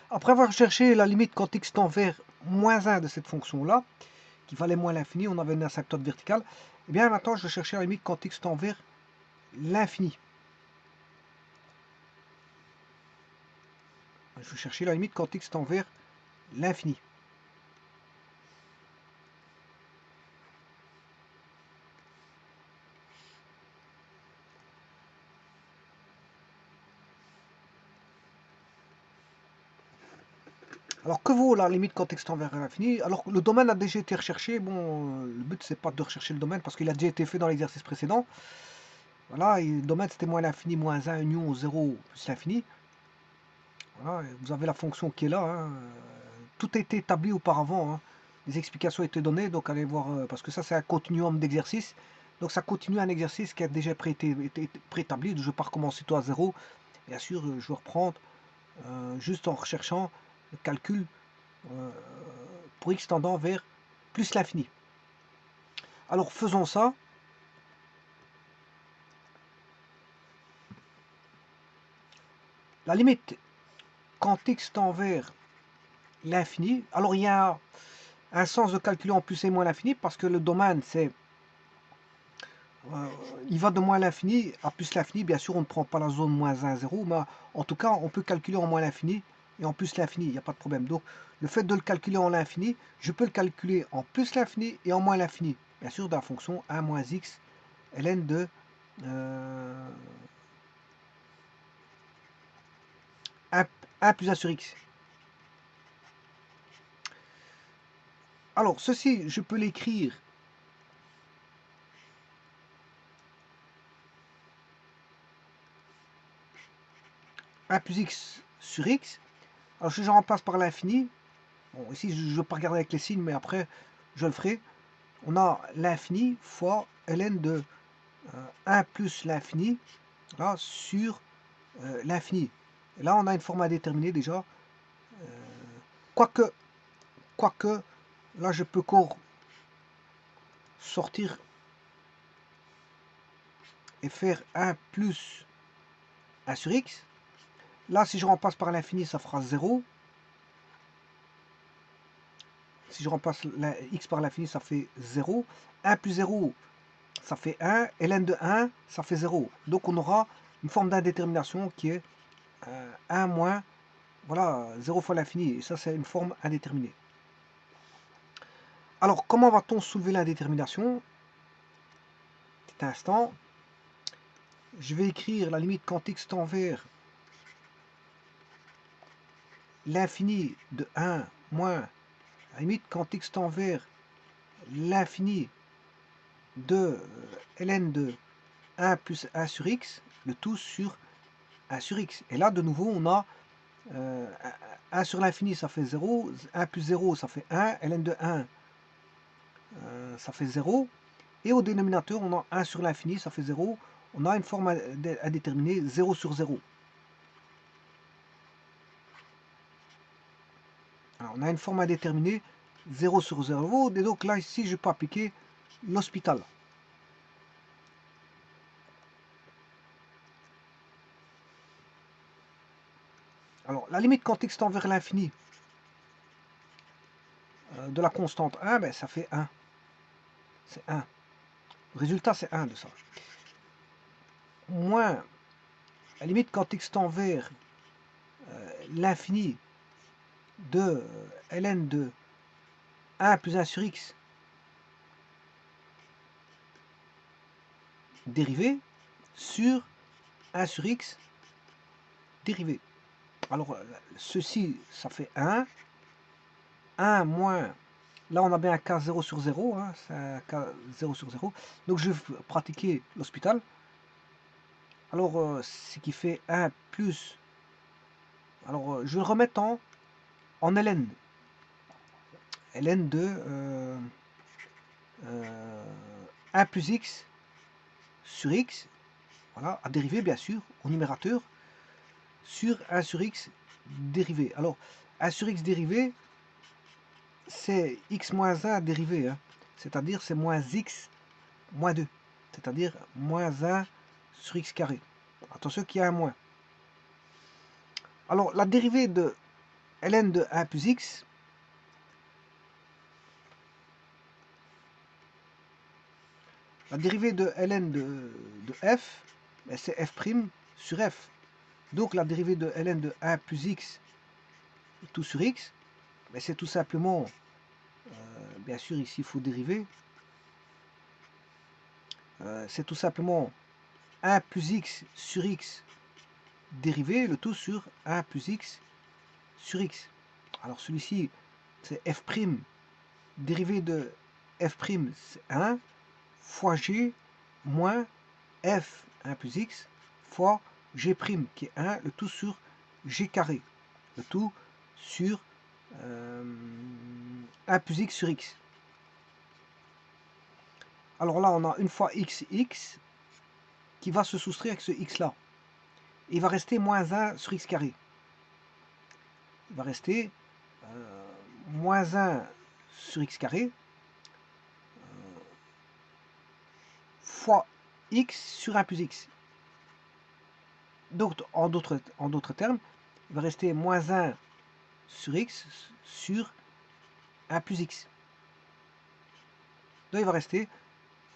Après avoir cherché la limite quand x tend vers moins 1 de cette fonction-là, qui valait moins l'infini, on avait une asymptote verticale, et bien maintenant je vais chercher la limite quand x tend vers l'infini. Je vais chercher la limite quand x tend vers l'infini. Alors que vaut la limite quand x tend vers l'infini? Alors le domaine a déjà été recherché. Bon, le but c'est pas de rechercher le domaine parce qu'il a déjà été fait dans l'exercice précédent. Voilà, et le domaine c'était moins l'infini moins 1 union 0 plus l'infini. Voilà, vous avez la fonction qui est là. Hein. Tout a été établi auparavant. Hein. Les explications étaient données, donc allez voir, parce que ça c'est un continuum d'exercice. Donc ça continue un exercice qui a déjà préétabli. Je ne vais pas recommencer tout à zéro. Bien sûr, je vais reprendre juste en recherchant le calcul pour x tendant vers plus l'infini. Alors faisons ça. La limite quand x tend vers l'infini, alors il y a un sens de calculer en plus et moins l'infini parce que le domaine c'est il va de moins l'infini à plus l'infini. Bien sûr on ne prend pas la zone moins 1, 0, mais en tout cas on peut calculer en moins l'infini et en plus l'infini, il n'y a pas de problème. Donc le fait de le calculer en l'infini, je peux le calculer en plus l'infini et en moins l'infini. Bien sûr dans la fonction 1 moins x ln de 1 plus 1 sur x. Alors, ceci, je peux l'écrire a plus x sur x. Alors, si je remplace par l'infini, bon, ici, je ne vais pas regarder avec les signes, mais après, je le ferai. On a l'infini fois ln de 1 plus l'infini sur l'infini. Et là, on a une forme indéterminée déjà. Quoique, là, je peux encore sortir et faire 1 plus 1 sur x. Là, si je remplace par l'infini, ça fera 0. Si je remplace x par l'infini, ça fait 0. 1 plus 0, ça fait 1. ln de 1, ça fait 0. Donc on aura une forme d'indétermination qui est 1 moins, voilà, 0 fois l'infini. Et ça, c'est une forme indéterminée. Alors, comment va-t-on soulever l'indétermination? Petit instant. Je vais écrire la limite quand x tend vers l'infini de 1 moins la limite quand x tend vers l'infini de ln de 1 plus 1 sur x, le tout sur 1 sur x. Et là, de nouveau, on a 1 sur l'infini, ça fait 0. 1 plus 0, ça fait 1. ln de 1, ça fait 0. Et au dénominateur, on a 1 sur l'infini, ça fait 0. On a une forme indéterminée, 0 sur 0. Alors, on a une forme indéterminée, 0 sur 0. Et donc là, ici, je peux appliquer l'hospital. Alors, la limite quand x tend vers l'infini de la constante 1, ben, ça fait 1. C'est 1. Le résultat, c'est 1 de ça. Moins la limite quand x tend vers l'infini de ln de 1 plus 1 sur x dérivé sur 1 sur x dérivé. Alors, ceci, ça fait 1. 1 moins, là on a bien un cas 0 sur 0, hein, c'est un cas 0 sur 0. Donc je vais pratiquer l'hospital. Alors, ce qui fait 1 plus, alors je vais le remettre en ln. ln de 1 plus x sur x, voilà, à dériver bien sûr, au numérateur, sur 1 sur x dérivé. Alors, 1 sur x dérivé, c'est x moins 1 dérivé, hein, c'est-à-dire c'est moins x moins 2, c'est-à-dire moins 1 sur x carré. Attention qu'il y a un moins. Alors, la dérivée de ln de 1 plus x, la dérivée de ln de f, ben, c'est f' sur f. Donc la dérivée de ln de 1 plus x tout sur x, ben, c'est tout simplement, bien sûr ici il faut dériver, c'est tout simplement 1 plus x sur x dérivé, le tout sur 1 plus x sur x. Alors celui-ci, c'est f', dérivé de f', c'est 1, fois g, moins f 1 plus x, fois g', qui est 1, le tout sur g carré. Le tout sur 1 plus x sur x. Alors là, on a une fois x qui va se soustraire avec ce x là. Il va rester moins 1 sur x carré. Il va rester moins 1 sur x carré fois x sur 1 plus x. Donc, en d'autres termes, il va rester moins 1 sur x sur 1 plus x. Donc, il va rester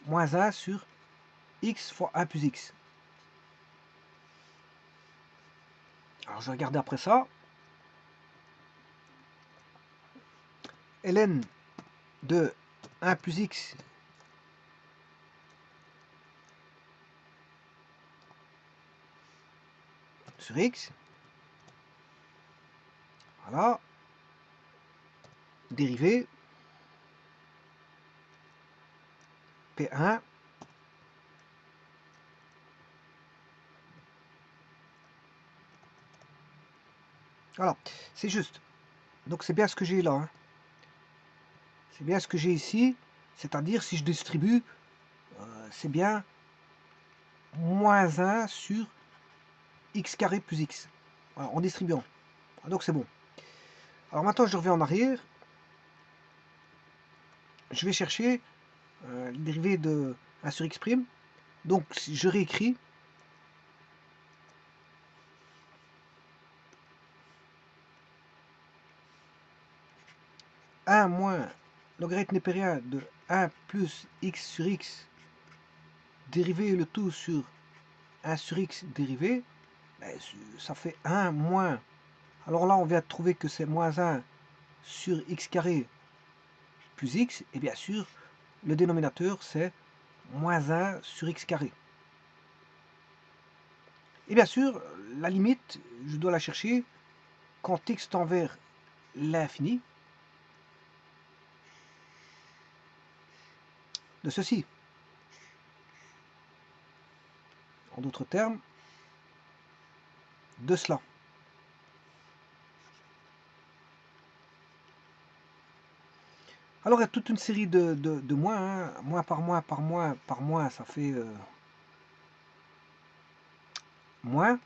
moins 1 sur x fois 1 plus x. Alors, je vais regarder après ça. ln de 1 plus x sur x. Voilà. Dérivée. P1. Voilà. C'est juste. Donc c'est bien ce que j'ai là. Hein. C'est bien ce que j'ai ici. C'est-à-dire si je distribue, c'est bien moins 1 sur x carré plus x. Voilà, en distribuant. Donc c'est bon. Alors maintenant je reviens en arrière. Je vais chercher le dérivé de 1 sur x'. Donc je réécris. « 1 moins logarithme népérien de 1 plus x sur x dérivé le tout sur 1 sur x dérivé, ben, ça fait 1 moins. Alors là, on vient de trouver que c'est moins 1 sur x carré plus x, et bien sûr, le dénominateur, c'est moins 1 sur x carré. Et bien sûr, la limite, je dois la chercher quand x tend vers l'infini de ceci. En d'autres termes, de cela. Alors il y a toute une série de moins, hein. Moins par moins par moins par moins, ça fait moins.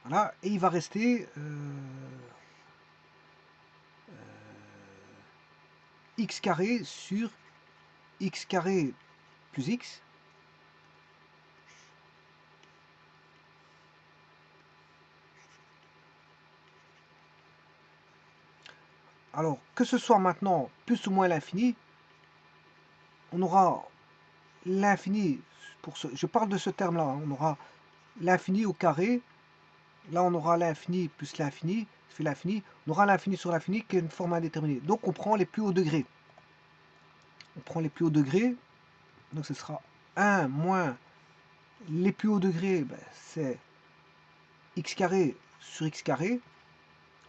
Voilà, et il va rester x carré sur x carré plus x. Alors, que ce soit maintenant plus ou moins l'infini, on aura l'infini, je parle de ce terme-là, hein, on aura l'infini au carré, là on aura l'infini plus l'infini, ça fait l'infini, on aura l'infini sur l'infini qui est une forme indéterminée. Donc on prend les plus hauts degrés. On prend les plus hauts degrés, donc ce sera 1 moins les plus hauts degrés, ben, c'est x carré sur x carré.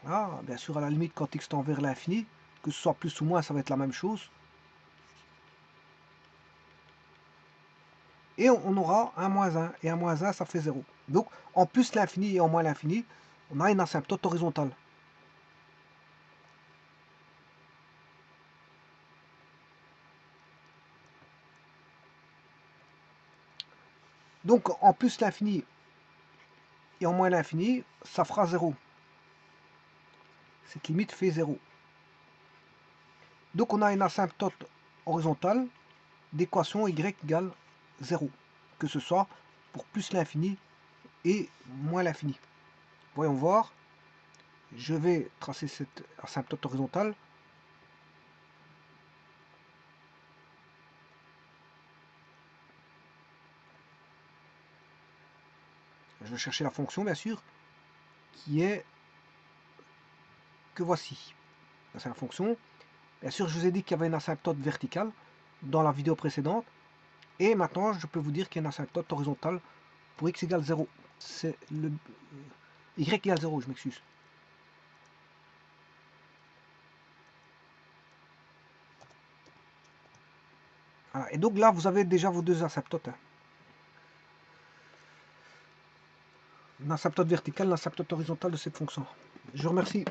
Voilà, bien sûr, à la limite, quand x tend vers l'infini, que ce soit plus ou moins, ça va être la même chose. Et on aura un moins 1, et un moins 1, ça fait 0. Donc, en plus l'infini et en moins l'infini, on a une asymptote horizontale. Donc, en plus l'infini et en moins l'infini, ça fera 0. Cette limite fait 0. Donc, on a une asymptote horizontale d'équation y égale 0. Que ce soit pour plus l'infini et moins l'infini. Voyons voir. Je vais tracer cette asymptote horizontale. Je vais chercher la fonction, bien sûr, qui est que voici. C'est la fonction. Bien sûr, je vous ai dit qu'il y avait une asymptote verticale dans la vidéo précédente. Et maintenant, je peux vous dire qu'il y a une asymptote horizontale pour x égale 0. C'est le y égale 0, je m'excuse. Voilà. Et donc là, vous avez déjà vos deux asymptotes. L'asymptote verticale, l'asymptote horizontale de cette fonction. Je vous remercie.